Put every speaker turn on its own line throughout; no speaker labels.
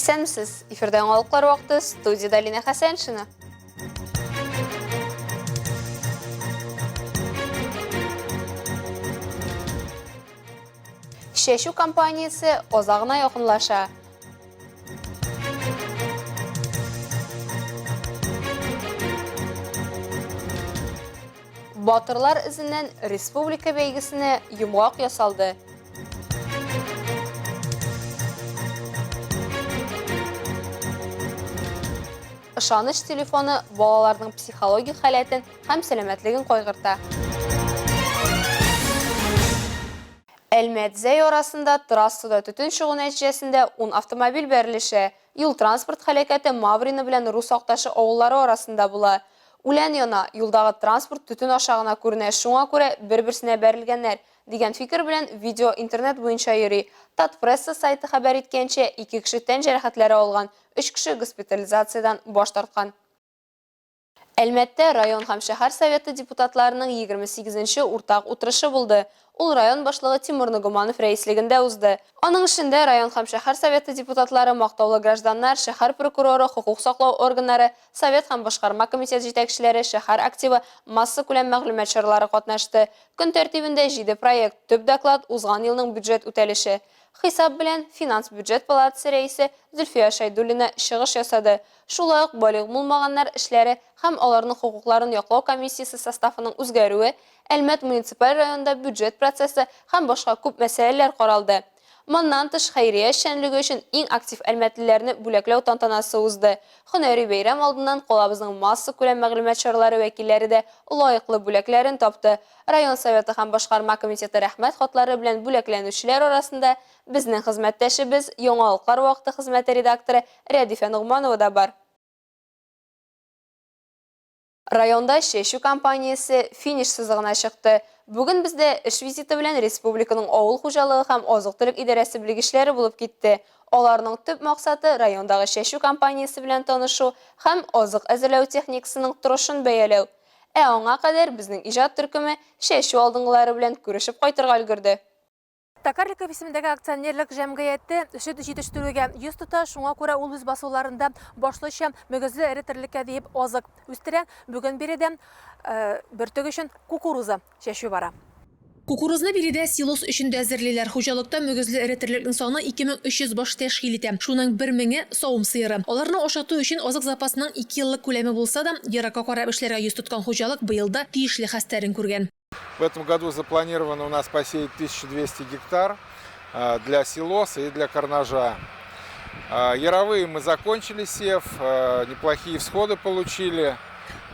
Исәнмесез, эфирдә яңалыклар вакыты, студияда Лина Хәсәншина. Шәшу компаниясе озагына якынлаша. Батырлар изеннән республика бәйгесенә йомгак ясалды. Ышаныч телефоны балаларның психологик халәтен һәм сәламәтлеген кайгырта. Әлмәтзәй арасында трассада төтен чыгу нәтиҗәсендә 10 автомобиль бәрелеше, юл транспорт һәлакәте Маврина белән Рус Акташы авыллары арасында була. Үлән яна, юлдагы транспорт төтен ашагына күренә, шуңа күрә бер-берсенә бәрелгәннәр дигән фикер белән видео интернет буенча йөри. Татпресса сайты хәбәр иткәнчә, 2 кеше тән җәрәхәтләре алган, 3 кеше госпитализациядән баш тарткан. Әлмәттә район һәм шәһәр советы депутатларының 28-нче уртак утырышы булды. Ул район башлыгы Тимур Нугуманов рәислегендә узды. Аның эшендә район һәм шәһәр советы депутатлары, мактаулы гражданнар, шәһәр прокуроры, хукук саклау органнары, совет һәм башкарма комитет җитәкчеләре, шәһәр активы, масса күләм мәгълүмат чаралары катнашты. Көн тәртибендә 7 проект, төп доклад, узган елның бюджет үтәлеше. Хисап белән финанс бюджет палатасы рәисе Зөлфия Шайдуллина чыгыш ясады. Шулай ук балигъ булмаганнар эшләре һәм аларның хукукларын яклау комиссиясе составының үзгәрүе, Әлмәт муниципаль районында бюджет процессы һәм башка күп мәсьәләләр каралды. Моннан тыш хәйрия эшчәнлеге өчен иң актив әлмәтлеләрне бүләкләү тантанасы узды. Һөнәри бәйрәм алдыннан калабызның масса күләм мәгълүмат чаралары вәкилләре дә лаеклы бүләкләрен тапты. Район советы һәм башкарма комитеты рәхмәт хатлары белән бүләкләнүчеләр арасында безнең хезмәттәшебез, яңалыклар вакыты хезмәте редакторы Рәдифә Нугманова да бар. Районда Шәшу компаниясе финиш сызыгына чыкты. Бүген бездә эш визиты белән республиканың авыл хуҗалыгы һәм азык-төлек идарәсе белгечләре булып китте. Аларның төп максаты райондагы Шәшу компаниясе белән танышу һәм азык әзерләү техникасының торышын бәяләү. Аңа кадәр безнең иҗат төркеме Шәшу алдынгылары белән күрешеп кайтырга өлгерде. Токарликов исемендәге акционерлык җәмгыяте эшен җитештерүгә йөз тота, шуңа күрә ул үз басуларында башлыча мөгезле эре терлеккә диеп азык үстерә. Бүген биредә бөртек өчен кукуруза чәчү бара. Кукурузны биредә силос өчен дә әзерлиләр. Хуҗалыкта мөгезле эре терлекнең саны 2300 баш тәшкил итә. Шуның 1000-е савым сыеры. Аларны ашату өчен азык запасының 2 еллык күләме булса да, еракка карап эшләргә йөз тоткан хуҗалык быел да тиешле хәстәрен күргән.
В этом году запланировано у нас посеять 1200 гектар для силоса и для карнажа. Яровые мы закончили сев, неплохие всходы получили.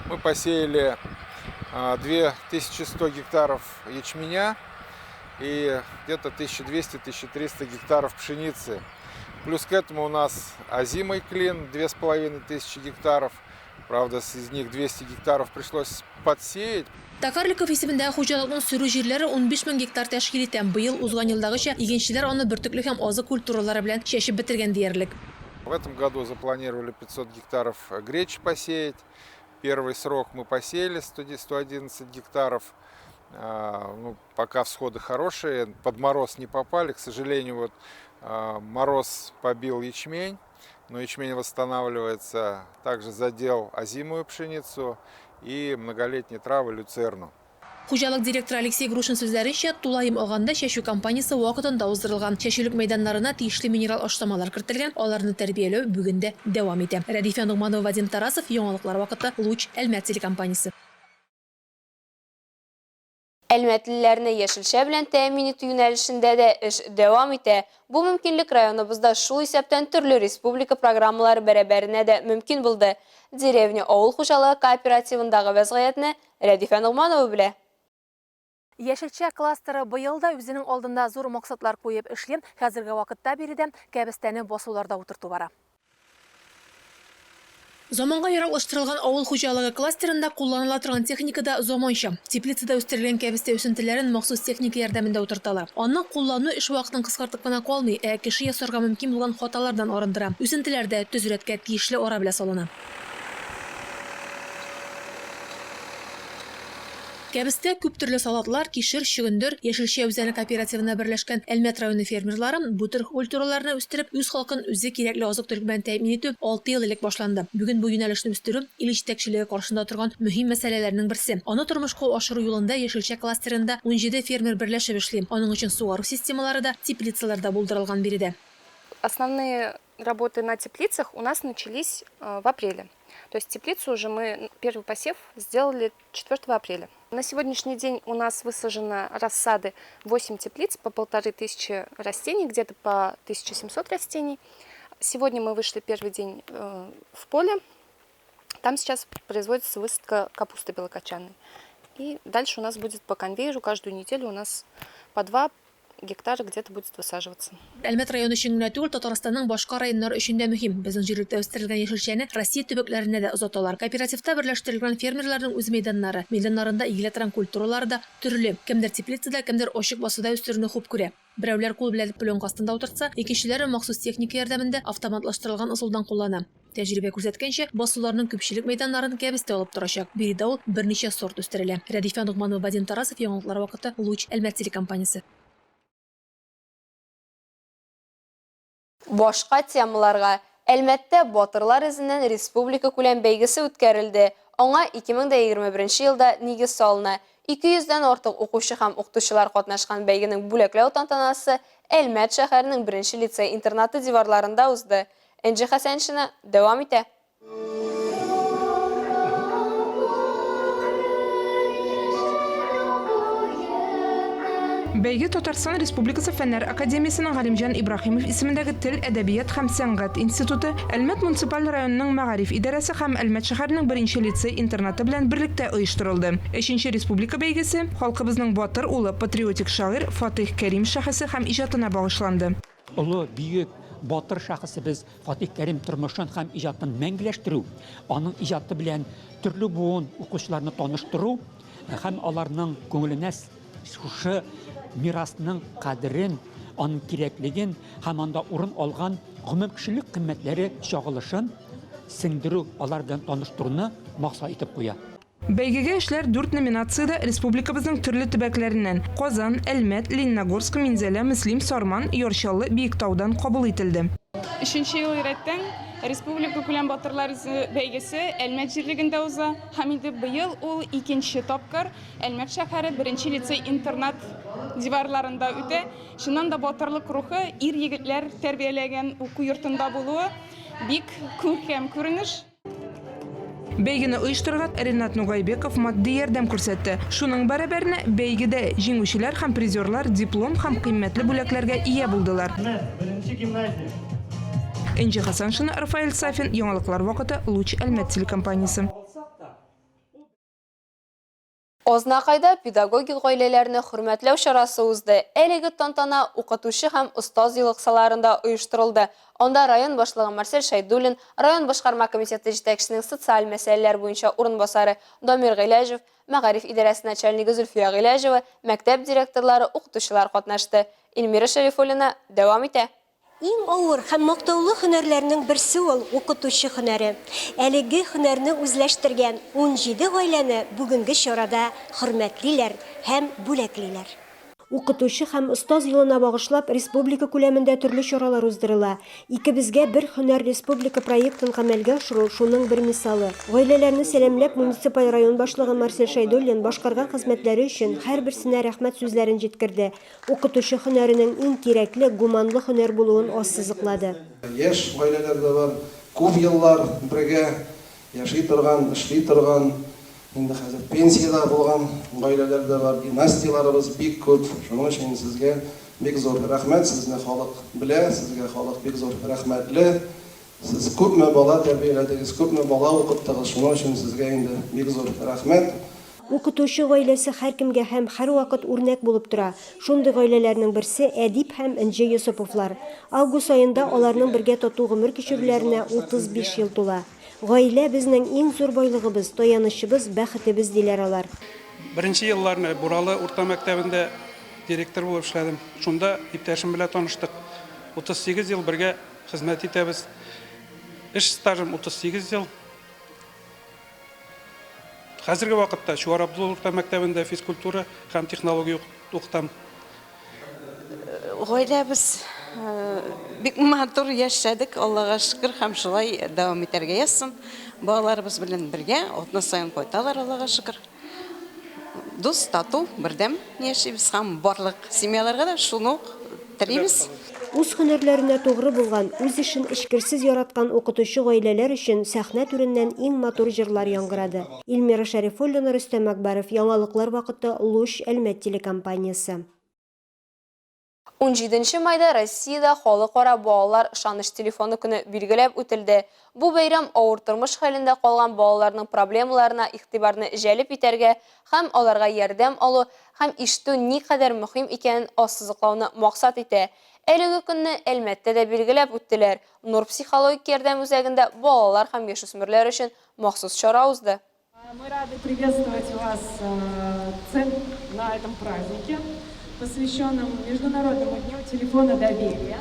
Мы посеяли 2100 гектаров ячменя и где-то 1200-1300 гектаров пшеницы. Плюс к этому у нас озимый клин 2500 гектаров. Правда, из них 200 гектаров пришлось подсеять.
Токарликов исемендә хуҗалыкның сөрү җирләре 15000 гектар тәшкил итә. Быел узган елдагыча игенчеләр аны бөртекле һәм азык культуралары белән чәчеп бетергән диярлек.
В этом году запланировали 500 гектаров гречи посеять. Первый срок мы посеяли 111 гектаров. Пока всходы хорошие, под мороз не попали. К сожалению, мороз побил ячмень, но ячмень восстанавливается. Также задел озимую пшеницу и многолетние травы люцерну.
Хуҗалык директоры Алексей Грушин сүзләренчә, тулайым алганда чәчү компаниясе вакытында уздырылган. Чәчүлек мәйданнарына тиешле минерал ашламалар кертелгән, аларны тәрбияләү бүген дә дәвам итә. Рәдифә Нугманова, Вадим Тарасов, яңалыклар вакыты, Луч, Әлмәт телекомпаниясе.
Әлмәтлеләрне яшелчә белән тәэмин итү юнәлешендә дә эш дәвам итә. Бу мөмкинлек районыбызда шул исәптән төрле республика программалары бәрабәренә дә мөмкин булды. Деревня авыл хуҗалыгы кооперативындагы вәзгыятьне Рәдифә Нугманова белә. Яшелчә кластеры быел да үзенең алдында зур максатлар куеп эшли. Хәзерге вакытта биредә кәбестәне басуларда утырту бара.
Заманга яраклаштырылган авыл хуҗалыгы кластерында кулланыла торган техника да заманча. Теплицада үстерелгән кәбестә үсентеләрен махсус техника ярдәмендә утырталар. Аны куллану эш вакытын кыскартып кына калмый, кеше ясарга мөмкин булган хаталардан арындыра. Үсентеләрдә төзүрәткә тиешле ара белә салына. Кәбестә күп төрле салатлар, кишер, чөгендер, яшелчә үзәне кооперативына берләшкән Әлмәт районы фермерларын бу төр культураларны үстереп, үз халкын үзе кирәкле азык-төлек белән тәэмин итү 6 ел элек башланды. Бүген бу юнәлешне үстерү ил җитәкчелеге каршында торган мөһим мәсьәләләрнең берсе. Аны тормышка ашыру юлында яшелчә кластерында 17 фермер берләшеп эшли. Аның өчен сугару системалары да, теплицаларда булдырылган биредә.
Основные работы на теплицах у нас начались в апреле. То есть теплицу уже мы первый посев сделали 4 апреля. На сегодняшний день у нас высажено рассады 8 теплиц по 1500 растений, где-то по 1700 растений. Сегодня мы вышли первый день в поле. Там сейчас производится высадка капусты белокочанной. И дальше у нас будет по конвейеру, каждую неделю у нас по 2 гектара где-то будет высаживаться.
Әлмәт районы өчен генә түгел, Татарстанның башка районнары өчен дә мөһим. Безнең җирлектә үстерелгән яшелчәне Россия төбәкләренә дә озаталар. Кооперативта берләштерелгән фермерларның үз мәйданнарында игеле торган культуралар да төрле. Кемдер теплицада, кемдер ачык басуда үстерүне хуп күрә. Берәүләр кул белән пленка астында утыртса, икенчеләре махсус техника ярдәмендә автоматлаштырылган ысулдан куллана. Тәҗрибә күрсәткәнчә, басуларның күпчелек мәйданнарын кәбестә алып торачак. Биредә ул берничә сорт үстерелә. Рәдифә Нугманова, Вадим Тарасов, Яңалыклар вакыты, Луч, Әлмәт телекомпаниясе.
Башка темаларга Әлмәттә батырлар изеннән республика күләм бәйгесе үткәрелде. Аңа 2021 елда нигез салына. 200-дән артык укучы һәм укытучылар катнашкан бәйгенең бүләкләү тантанасы Әлмәт шәһәренең 1-нче лицей-интернаты диварларында узды. Энҗе Хәсәншина дәвам итә.
Бәйге Татарстан Республикасы Фәннәр академиясының Галимҗан Ибраһимов исемендәге Тел, әдәбият һәм сәнгать институты, Әлмәт муниципаль районының Мәгариф идарәсе һәм Әлмәт шәһәренең 1-нче лицей-интернаты белән берлектә оештырылды. 3-нче республика бәйгесе халкыбызның батыр улы, патриотик шагыйрь Фатих Кәрим шәхесе һәм иҗатына багышланды.
Улы, бөек, батыр шәхесе без Фатих Кәрим тормышын һәм иҗатын мәңгеләштерү, аның иҗаты белән төрле буын укучыларны таныштыру һәм аларның күңеленә шушы мирасның кадерен, аның кирәклеген һәм анда урын алган гомум кешелек кыйммәтләре чагылышын сеңдерү, алар белән таныштыруны максат итеп куя.
Бәйгегә эшләр 4 номинациядә республикабызның төрле төбәкләреннән Казан, Әлмәт, Лениногорск, Минзәлә, Мөслим, Сарман, Ярчаллы, Биектаудан кабул ителде.
3-нче ел рәттән республика күләм батырлар бәйгесе Әлмәт җирлегендә уза. Һәм инде быел ул 2нче тапкыр Әлмәт шәһәре 1-нче лицей-интернат диварларында үтә. Шуннан да батырлык рухы ир-егетләр тәрбияләгән уку йортында булуы бик күркәм күренеш.
Бәйгене оештырырга Ренат Нугайбеков матди ярдәм күрсәтте. Шуның бәрабәренә бәйгедә җиңүчеләр һәм призерлар диплом һәм кыйммәтле бүләкләргә ия булдылар. Энҗе Хәсәншина, Рафаэль Сафин, Яңалыклар вакыты, Луч, Әлмәт телекомпаниясе.
Азнакайда педагогик гаиләләрне хөрмәтләү чарасы узды. Әлеге тантана укытучы һәм остаз елгысаларында оештырылды. Анда район башлыгы Марсель Шайдуллин, район башкарма комитеты җитәкчесенең социаль мәсьәләләр буенча урынбасары Дамир Гыйләҗев, Мәгариф идарәсе начальнигы Зөлфия Гыйләҗева, мәктәп директорлары, укытучылар катнашты. Эльмира Шәрифуллина дәвам итә.
Иң авыр һәм мактаулы һөнәрләрнең берсе ул укытучы һөнәре. Әлеге һөнәрне үзләштергән 17 гаиләне бүгенге чарада хөрмәтлиләр һәм бүләклиләр. Укытучы һәм остаз елына багышлап республика күләмендә төрле чаралар уздырыла. Икебезгә бер һөнәр республика проектын гамәлгә ашыру шуның бер мисалы. Гаиләләрне сәламләп муниципаль район башлыгы Марсель Шайдуллин башкарган хезмәтләре өчен һәрберсенә рәхмәт сүзләрен җиткерде. Укытучы һөнәренең иң кирәкле гуманлы һөнәр булуын ассызыклады.
Яшь гаиләләрдә бар, күп еллар бергә яши торган, эшли торган, инде хәзер пенсиядә булган гаиләләрдә бар, династияларыбыз бик күп. Шуның өчен сезгә бик зур рәхмәт, сезне халык белә, сезгә халык бик зур рәхмәтле. Сез күпме бала тәрбияләдегез, күпме бала укыттыгыз, шуның өчен сезгә инде бик зур рәхмәт.
Укытучы гаиләсе һәркемгә һәм һәрвакыт үрнәк булып тора. Шундый гаиләләрнең берсе Әдип һәм Энҗе Йосыповлар. Август айында аларның бергә тату гомер кичерүләренә 35 ел тула. Гаилә безнең иң зур байлыгыбыз, таянычыбыз, бәхетебез диләр алар.
Беренче елларны Буралы урта мәктәбендә директор булып эшләдем. Шунда иптәшем белән таныштык. 38 ел бергә хезмәт итәбез. Эш стажым 38 ел. Хәзерге вакытта Чуар Абдулла урта мәктәбендә физкультура һәм технология укытам.
Гаиләбез бик матур яшәдек, Аллага шөкер, һәм шулай дәвам итәргә язсын. Балаларыбыз белән бергә, атна саен кайталар, Аллага шөкер. Дус, тату, бердәм яшибез һәм барлык семьяларга да шуны телибез.
Үз һөнәрләренә тугры булган, үз эшен эчкерсез яраткан укытучы гаиләләр өчен сәхнә түреннән иң матур җырлар яңгырады. Илмира Шәрифуллина, Рөстәм Әкбәров, Яңалыклар вакыты, Луч, Әлмәт телекомпаниясе.
17 майда Россиядә халыкара балалар ышаныч телефоны көне билгеләп үтелде. Бу бәйрәм авыр тормыш хәлендә калган балаларның проблемаларына игътибарны җәлеп итәргә һәм аларга ярдәм алу һәм ишетү никадәр мөһим икәнен ассызыклауны максат итә. Әлеге көнне Әлмәттә дә билгеләп үттеләр. Нур психологик ярдәм үзәгендә балалар һәм яшүсмерләр өчен махсус чара узды.
Мы рады приветствовать вас на этом празднике, посвященном Международному дню телефона доверия.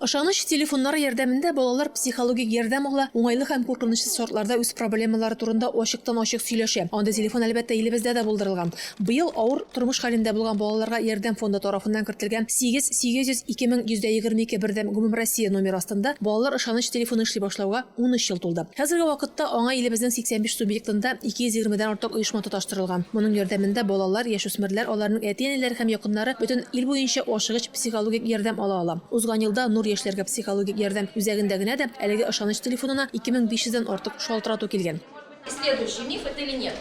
Ышаныч телефоннары ярдәмендә балалар психологик ярдәм ала, уңайлы һәм куркынычсыз шартларда үз проблемалары турында ачыктан-ачык сөйләшә. Анда телефон әлбәттә илебездә дә булдырылган. Быел авыр тормыш хәлендә булган балаларга ярдәм фонды тарафыннан кертелгән 8-800-2022 бердәм Гомум Россия номер астында балалар ышаныч телефоны эшли башлауга 13 ел тулды. Хәзерге вакытта аңа илебезнең 85 субъектында 220-дән артык оешма тоташтырылган. Моның ярдәмендә балалар, яшүсмерләр, аларның әти-әниләре һәм якыннары бөтен ил буенча ашыгыч психологик ярдәм ала ала. Узган елда Нур яшьләргә психологик ярдәм үзәгендә генә дә әлеге ышаныч телефонына 2500-дән артык шалтырату килгән.
Следующий миф — это или нет?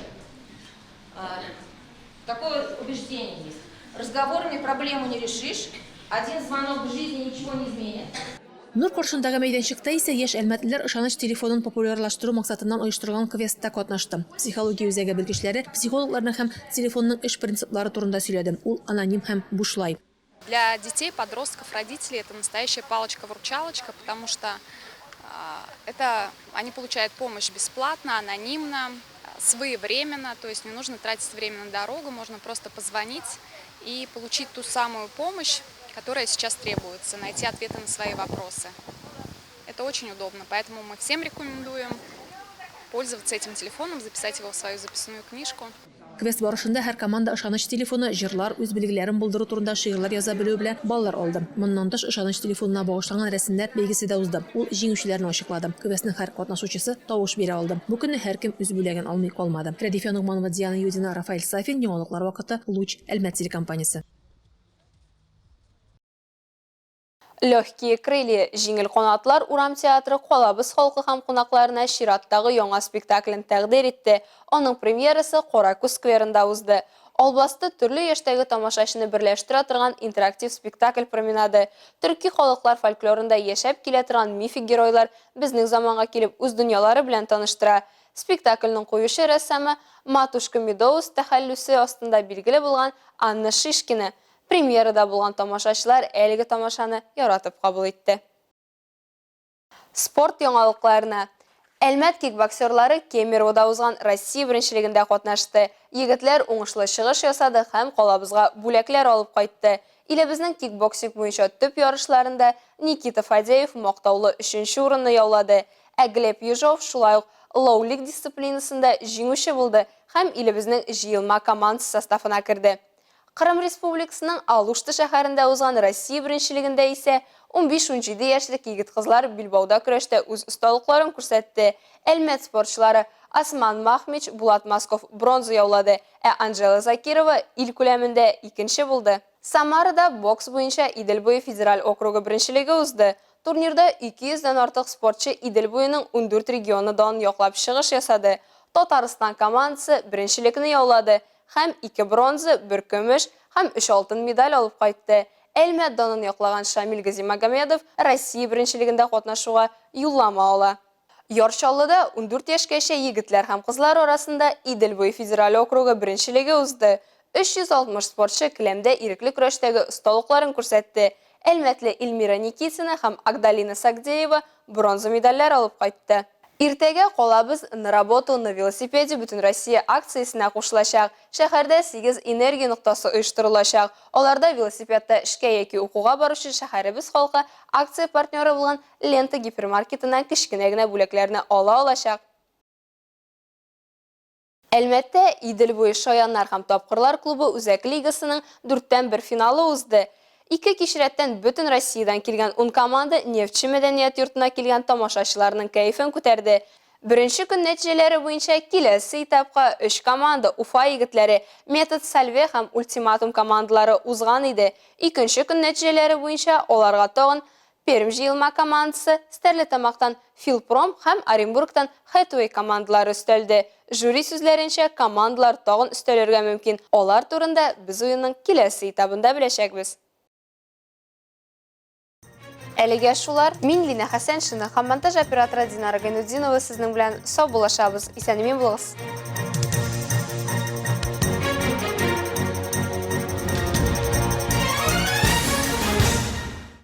Такое убеждение есть. Разговорами проблему не решишь, один звонок в жизни ничего не изменит.
Нур каршындагы мәйданчыкта исә яшь әлмәтлеләр ышаныч телефонын популярлаштыру максатыннан оештырылган квестта катнашты. Психология үзәге белгечләре психологларның һәм телефонның эш принциплары турында сөйләде. Ул аноним һәм бушлай.
Для детей, подростков, родителей это настоящая палочка-выручалочка, потому что они получают помощь бесплатно, анонимно, своевременно, то есть не нужно тратить время на дорогу, можно просто позвонить и получить ту самую помощь, которая сейчас требуется, найти ответы на свои вопросы. Это очень удобно, поэтому мы всем рекомендуем пользоваться этим телефоном, записать его в свою записную книжку.
Квест барышында һәр команда ышаныч телефоны, җырлар, үз билгеләрен булдыру турында шигырьләр яза белү белән баллар алды. Моннан тыш ышаныч телефонына багышланган рәсемнәр бәйгесе дә узды. Ул җиңүчеләрне ачыклады. Квестның һәр катнашучысы тавыш бирә алды. Бу көнне һәркем үз бүләген алмый калмады. Радифия Нугманова, Диана Юдина, Рафаэль Сафин, Яңалыклар вакыты, Луч, Әлмәт телекомпаниясе.
Легкие крылья, җиңел канатлар урам театры калабыз халкы һәм кунакларына чираттагы яңа спектаклен тәкъдим итте. Аның премьерасы Каракүз скверында узды. Албасты төрле яшьтәге тамашачыны берләштерә торган интерактив спектакль променады. Төрки халыклар фольклорында яшәп килә торган мифик геройлар безнең заманга килеп үз дөньялары белән таныштыра. Спектакльнең куючы рәссамы Матушка Медоуз тәхәллүсе астында билгеле булган Анна Шишкина. Премьерада булган тамашачылар әлеге тамашаны яратып кабул итте. Спорт яңалыкларына. Әлмәт кикбоксерлары Кемеровда узган Россия беренчелегендә катнашты. Егетләр уңышлы чыгыш ясады һәм калабызга бүләкләр алып кайтты. Илебезнең кикбоксинг буенча төп ярышларында Никита Фадеев мактаулы 3нче урынны яулады. Ә Глеб Ежов шулай ук лаулик дисциплинасында җиңүче булды һәм илебезнең җыелма командасы составына керде. Кырым Республикасының Алушты шәһәрендә узган Россия беренчелегендә исә 15-17 яшьлек егет-кызлар Билбауда көрәштә үз осталыкларын күрсәтте. Әлмәт спортчылары Осман Махмич, Булат Масков бронза яулады, ә Анжела Закирова ил күләмендә 2нче булды. Самарада бокс буенча Идел буе федераль округы беренчелеге узды. Турнирда 200-дән артык спортчы Идел буеның 14 регионыдан яклап чыгыш ясады. Татарстан командасы беренчелекне яулады һәм 2 бронза, 1 көмеш һәм 3 алтын медаль алып кайтты. Әлмәт данын яклаган Шамил Газимагомедов Россия беренчелегендә катнашуга юллама ала. Ярчаллыда 14 яшькәчә егетләр һәм кызлар арасында Идел буе федераль округы беренчелеге узды. 360 спортчы келәмдә ирекле көрәштәге осталыкларын күрсәтте. Әлмәтле Эльмира Никитина һәм Агдалина Сагдеева бронза медальләр алып кайтты. Иртәгә калабыз на работу на велосипеде Бүтән Россия акциясына кушылачак. Шәһәрдә 8 энергия ноктасы оештырылачак. Аларда велосипедта эшкә яки укуга баручы шәһәребез халкы акция партнеры булган Лента гипермаркетыннан кечкенә генә бүләкләрне ала алачак. Әлмәттә Идел буе Шаяннар һәм Тапкырлар клубы үзәк лигасының 4-1 финалы узды. Ике кичрәттән бөтен Россиядан килгән 10 команда Нефтче мәдәният йортына килгән тамашачыларның кәефен күтәрде. Беренче көн нәтиҗәләре буенча киләсе этапка 3 команда Уфа егетләре, Метод Сальве һәм Ультиматум командалары узган иде. Икенче көн нәтиҗәләре буенча аларга тагын Пермь җыелма командасы, Стәрлетамактан Филпром һәм Оренбургтан Хэтуэй командалары өстәлде. Жюри сүзләренчә, командалар тагын өстәлергә мөмкин. Алар турында без уенның киләсе этабында беләчәкбез. Әлегә шулар, мин Лина Хәсәншина һәм монтаж операторы Динара Гайнутдинова сезнең белән сау булашабыз. Исәнмин булыгыз.